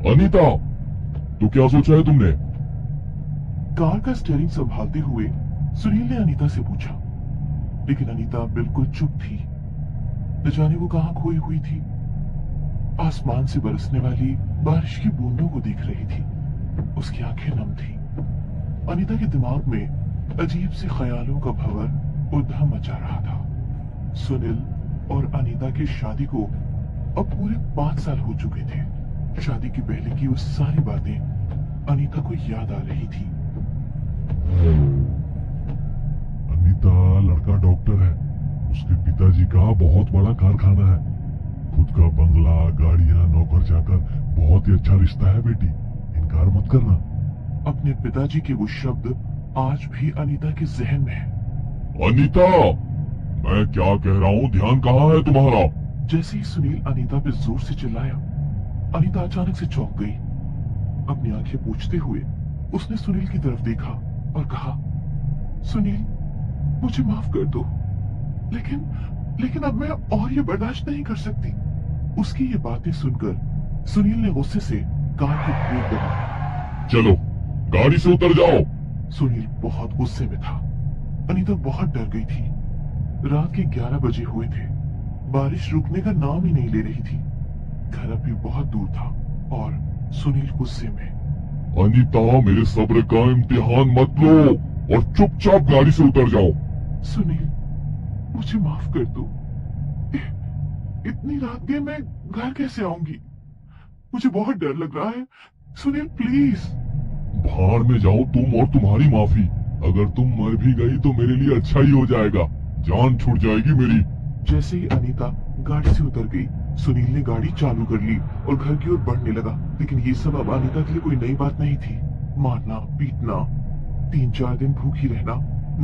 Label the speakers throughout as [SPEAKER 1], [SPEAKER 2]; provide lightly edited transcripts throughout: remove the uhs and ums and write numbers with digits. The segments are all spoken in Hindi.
[SPEAKER 1] अनीता, तो क्या सोचा है तुमने?
[SPEAKER 2] कार का स्टीयरिंग संभालते हुए सुनील ने अनीता से पूछा, लेकिन अनीता बिल्कुल चुप थी। न जाने वो कहाँ खोई हुई थी। आसमान से बरसने वाली बारिश की बूंदों को देख रही थी। उसकी आंखें नम थी। अनीता के दिमाग में अजीब से ख्यालों का भंवर उद्यम मचा रहा था। सुनील और अनीता की शादी को अब पूरे 5 साल हो चुके थे। शादी की पहले की वो सारी बातें अनीता को याद आ रही थी।
[SPEAKER 1] अनीता, लड़का डॉक्टर है। उसके पिताजी का बहुत बड़ा कारखाना है। खुद का बंगला, गाड़ियां, नौकर चाकर, बहुत ही अच्छा रिश्ता है बेटी। इनकार मत करना।
[SPEAKER 2] अपने पिताजी के वो शब्द आज भी अनीता के जहन में है।
[SPEAKER 1] अनीता, मैं क्या कह रहा हूँ, ध्यान कहाँ है तुम्हारा?
[SPEAKER 2] जैसे ही सुनील अनीता पे जोर से चिल्लाया, अनीता अचानक से चौंक गई। अपनी आंखें पोंछते हुए उसने सुनील की तरफ देखा और कहा, सुनील, मुझे माफ कर दो, लेकिन अब मैं और ये बर्दाश्त नहीं कर सकती। उसकी ये बातें सुनकर सुनील ने गुस्से से कार की ब्रेक दबाई।
[SPEAKER 1] चलो, गाड़ी से उतर जाओ।
[SPEAKER 2] सुनील बहुत गुस्से में था। अनीता बहुत डर गई थी। रात के 11 बजे हुए थे। बारिश रुकने का नाम ही नहीं ले रही थी। घर अभी बहुत दूर था और सुनील गुस्से में।
[SPEAKER 1] अनीता, मेरे सब्र का इम्तिहान मत लो और चुपचाप गाड़ी से उतर जाओ।
[SPEAKER 2] सुनील, मुझे माफ कर दो। इतनी रात के मैं घर कैसे आऊंगी? मुझे बहुत डर लग रहा है। सुनील, प्लीज।
[SPEAKER 1] भाड़ में जाओ तुम और तुम्हारी माफी। अगर तुम मर भी गई तो मेरे लिए अच्छा ही हो जाएगा। जान छूट जाएगी मेरी।
[SPEAKER 2] जैसे ही अनीता गाड़ी से उतर गई, सुनील ने गाड़ी चालू कर ली और घर की ओर बढ़ने लगा। लेकिन ये सब अब अनीता के लिए कोई नई बात नहीं थी। मारना, पीटना, 3-4 दिन भूखी रहना,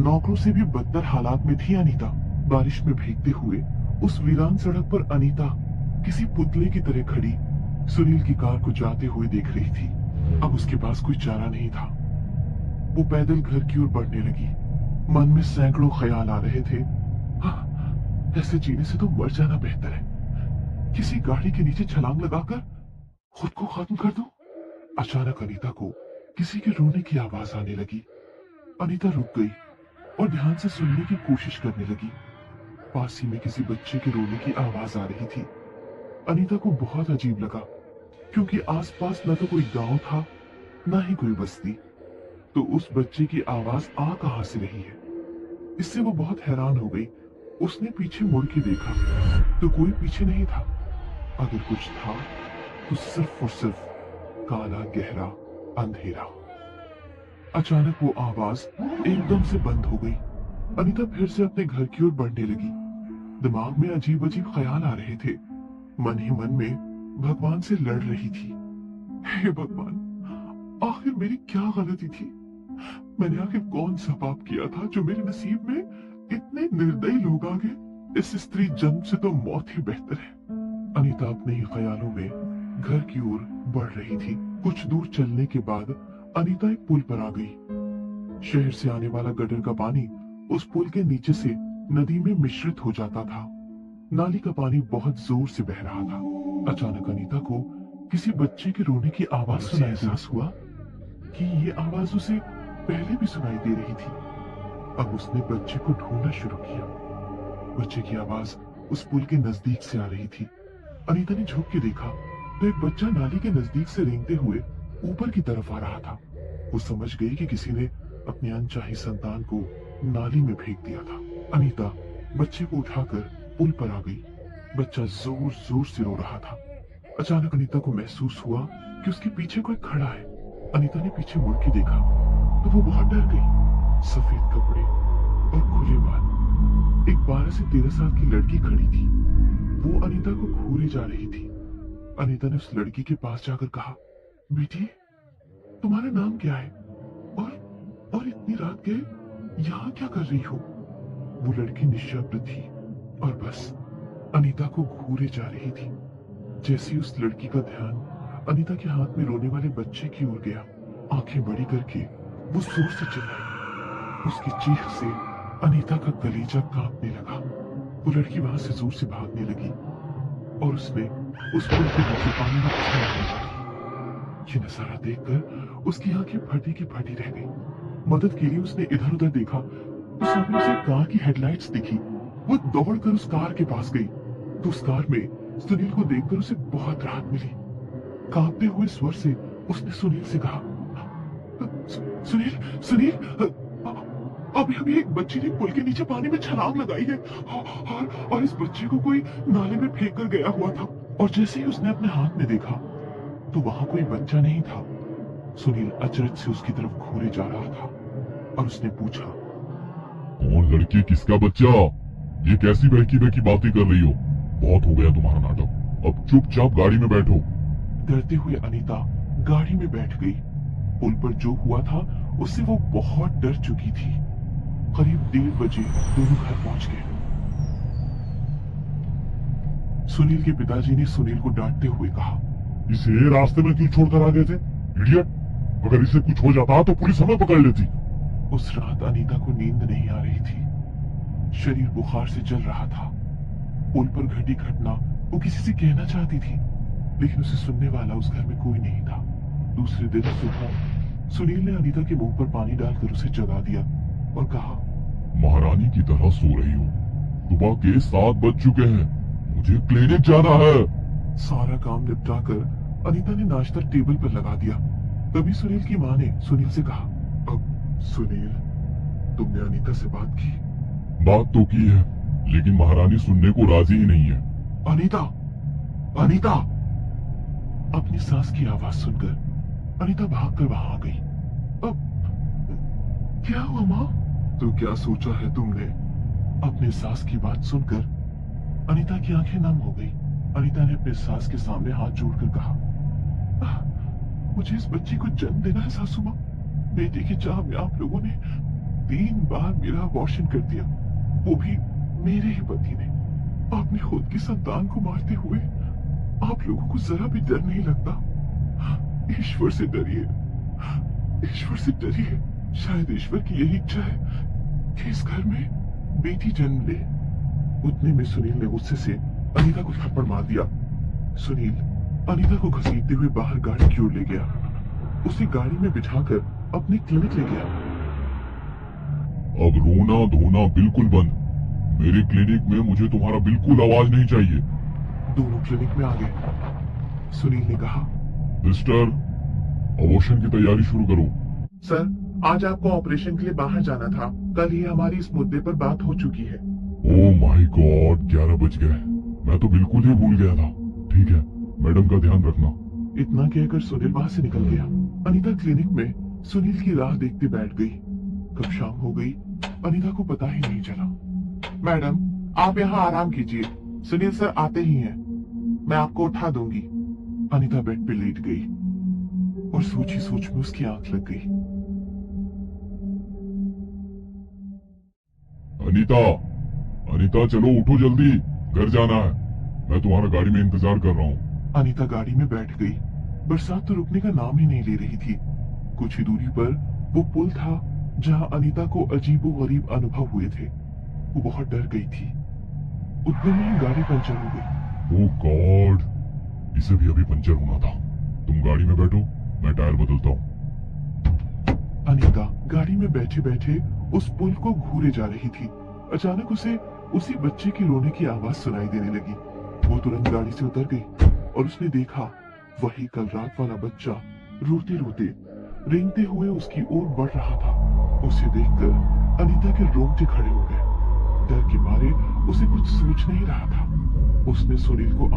[SPEAKER 2] नौकरों से भी बदतर हालात में थी अनीता। बारिश में भीगते हुए उस वीरान सड़क पर अनीता किसी पुतले की तरह खड़ी सुनील की कार को जाते हुए देख रही थी। अब उसके पास कोई चारा नहीं था। वो पैदल घर की ओर बढ़ने लगी। मन में सैकड़ों ख्याल आ रहे थे। हाँ, ऐसे जीने से तो मर जाना बेहतर है। किसी गाड़ी के नीचे छलांग लगाकर खुद को खत्म कर दूं। अचानक अनीता को किसी के रोने की आवाज आने लगी। अनीता रुक गई और ध्यान से सुनने की कोशिश करने लगी। पास ही में किसी बच्चे के रोने की आवाज आ रही थी। अनीता को बहुत अजीब लगा, क्योंकि आसपास न तो कोई गांव था, न ही कोई बस्ती। तो उस बच्चे की आवाज आ कहां से रही है? इससे वो बहुत हैरान हो गई। उसने पीछे मुड़ के देखा तो कोई पीछे नहीं था। अगर कुछ था तो सिर्फ और सिर्फ काला गहरा अंधेरा। अचानक वो आवाज एकदम से बंद हो गई। अनीता फिर से अपने घर की ओर बढ़ने लगी। दिमाग में अजीब अजीब ख्याल आ रहे थे। मन ही मन में भगवान से लड़ रही थी। हे भगवान, आखिर मेरी क्या गलती थी? मैंने आखिर कौन सा पाप किया था जो मेरे नसीब में इतने निर्दयी लोग आ गए? इस स्त्री जन्म से तो मौत ही बेहतर है। अनीता अपने ही ख्यालों में घर की ओर बढ़ रही थी। कुछ दूर चलने के बाद अनीता एक पुल पर आ गई। शहर से आने वाला गटर का पानी उस पुल के नीचे से नदी में मिश्रित हो जाता था। नाली का पानी बहुत जोर से बह रहा था। अचानक अनीता को किसी बच्चे के रोने की आवाज सुनाई। एहसास हुआ कि ये आवाज उसे पहले भी सुनाई दे रही थी। अब उसने बच्चे को ढूंढना शुरू किया। बच्चे की आवाज उस पुल के नजदीक से आ रही थी। अनीता ने झुक के देखा तो एक बच्चा नाली के नजदीक से रेंगते हुए ऊपर की तरफ आ रहा था। वो समझ गई कि किसी ने अपनी अनचाही संतान को नाली में फेंक दिया था। अनीता बच्चे को उठाकर पुल पर आ गई। बच्चा जोर जोर से रो रहा था। अचानक अनीता को महसूस हुआ कि उसके पीछे कोई खड़ा है। अनीता ने पीछे मुड़ के देखा तो वो बहुत डर गई। सफेद कपड़े और खुले बाल, एक 12 से 13 साल की लड़की खड़ी थी। वो अनीता को घूरे जा रही थी। अनीता ने उस लड़की के पास जाकर कहा, बेटी, तुम्हारा नाम क्या है? और इतनी रात के यहाँ क्या कर रही हो? वो लड़की निशब्द थी और बस अनीता को घूरे जा रही थी। जैसे उस लड़की का ध्यान अनीता के हाथ में रोने वाले बच्चे की ओर गया, आंखें बड़ी करके वो जोर से चिल्लाई। उसकी चीख से अनीता का कलेजा कांपने लगा। वो लड़की वहां से जोर से भागने लगी और उसने उस पुल के नीचे पानी में छलांग लगा दी। ये नजारा देखकर उसकी आंखें फटी की फटी रह गई। मदद के लिए उसने इधर उधर देखा तो सामने उसे कार की हेडलाइट्स दिखी। वो दौड़कर उस कार के पास गई तो उस कार में सुनील को देखकर उसे बहुत राहत मिली। कांपते हुए स्वर से उसने सुनील से कहा, सुनील सुनील, अभी अभी एक बच्ची ने पुल के नीचे पानी में छलांग लगाई है और इस बच्चे को कोई नाले में फेंक कर गया हुआ था। और जैसे ही उसने अपने हाथ में देखा तो वहां कोई बच्चा नहीं था। सुनील अचरज से उसकी तरफ घूरे जा रहा था और उसने पूछा,
[SPEAKER 1] कौन लड़की, किसका बच्चा? ये कैसी बहकी बहकी बातें कर रही हो? बहुत हो गया तुम्हारा नाटक, अब चुपचाप गाड़ी में बैठो।
[SPEAKER 2] डरते हुए अनीता गाड़ी में बैठ गई। पुल पर जो हुआ था उससे वो बहुत डर चुकी थी। करीब 1:30 बजे दोनों घर पहुंच गए। सुनील के पिताजी ने सुनील को डांटते हुए कहा,
[SPEAKER 1] इसे रास्ते में क्यों छोड़कर आ गए थे, इडियट? अगर इसे कुछ हो जाता तो पुलिस हमें पकड़ लेती।
[SPEAKER 2] उस रात अनीता को नींद नहीं आ रही थी। शरीर बुखार से जल रहा था। पुल पर घटी घटना वो किसी से कहना चाहती थी, लेकिन उसे सुनने वाला उस घर में कोई नहीं था। दूसरे दिन सुबह सुनील ने अनीता के मुंह पर पानी डालकर उसे जगा दिया और कहा,
[SPEAKER 1] महारानी की तरह सो रही हो। सुबह के 7 बज चुके हैं, मुझे क्लिनिक जाना है।
[SPEAKER 2] सारा काम निपटाकर अनीता ने नाश्ता टेबल पर लगा दिया। तभी सुनील की माँ ने सुनील से कहा, अब सुनील, तुमने अनीता से बात की?
[SPEAKER 1] बात तो की है, लेकिन महारानी सुनने को राजी ही नहीं है।
[SPEAKER 2] अनीता, अनीता! अपनी सास की आवाज सुनकर अनीता भागकर वहां आ गई। अब क्या हुआ माँ? तो क्या सोचा है तुमने? अपनी सास की बात सुनकर अनीता की आंखें नम हो गई। अनीता ने अपने सास के सामने हाथ जोड़कर कहा, मुझे इस बच्ची को जन्म देना है सासू माँ। बेटे की चाह में आप लोगों ने 3 बार मेरा अबॉर्शन कर दिया, वो भी मेरे ही पति ने। आपने खुद की संतान को मारते हुए आप लोगों को जरा भी डर नहीं लगता? ईश्वर से डरिए, ईश्वर से डरिए। शायद ईश्वर की यही इच्छा है कि इस घर में बेटी जन्म ले। उतने में सुनील ने गुस्से से अनीता को थप्पड़ मार दिया। सुनील अनीता को घसीटते हुए बाहर गाड़ी की ओर ले गया। उसे गाड़ी में बिठाकर अपने क्लिनिक ले गया।
[SPEAKER 1] अब रोना धोना बिल्कुल बंद। मेरे क्लिनिक में मुझे तुम्हारा बिल्कुल आवाज नहीं चाहिए।
[SPEAKER 2] दोनों क्लिनिक में आ गए। सुनील ने कहा,
[SPEAKER 1] मिस्टर, अबॉर्शन की तैयारी शुरू करो।
[SPEAKER 2] सर, आज आपको ऑपरेशन के लिए बाहर जाना था। कल ही हमारी इस मुद्दे पर बात हो चुकी है।
[SPEAKER 1] ओह माय गॉड, 11 बज गए। मैं तो बिल्कुल ही भूल गया था। ठीक है, मैडम का ध्यान रखना। इतना कहकर सुनील वहां से निकल गया। अनीता क्लिनिक में सुनील की राह देखते बैठ गई। कब शाम हो गई अनीता को पता ही नहीं चला। मैडम, आप यहाँ आराम कीजिए, सुनील सर आते ही हैं, मैं आपको उठा दूंगी। अनीता बेड पे लेट गई और सोच ही सोच में उसकी आंख लग गई। अनीता, अनीता चलो उठो जल्दी, घर जाना है। मैं तुम्हारा गाड़ी में इंतजार कर रहा हूँ। अनीता गाड़ी में बैठ गई। बरसात तो रुकने का नाम ही नहीं ले रही थी। कुछ ही दूरी पर वो पुल था जहाँ अनीता को अजीबोगरीब अनुभव हुए थे। वो बहुत डर गई थी। उतने में ही गाड़ी पंचर हो गई। ओह गॉड, इसे भी अभी पंचर होना था। तुम गाड़ी में बैठो, मैं टायर बदलता हूँ। अनीता गाड़ी में बैठे बैठे उस पुल को घूरे जा रही थी। अचानक उसे उसी बच्चे की रोने की आवाज सुनाई देने लगी। वो तुरंत गाड़ी से उतर गई और उसने देखा वही कल रात वाला बच्चा रोते रोते रेंगते हुए उसकी ओर बढ़ रहा था। उसे देखकर अनीता के रोंगटे खड़े हो गए। डर के मारे उसे कुछ सूझ नहीं रहा था। उसने सुनील को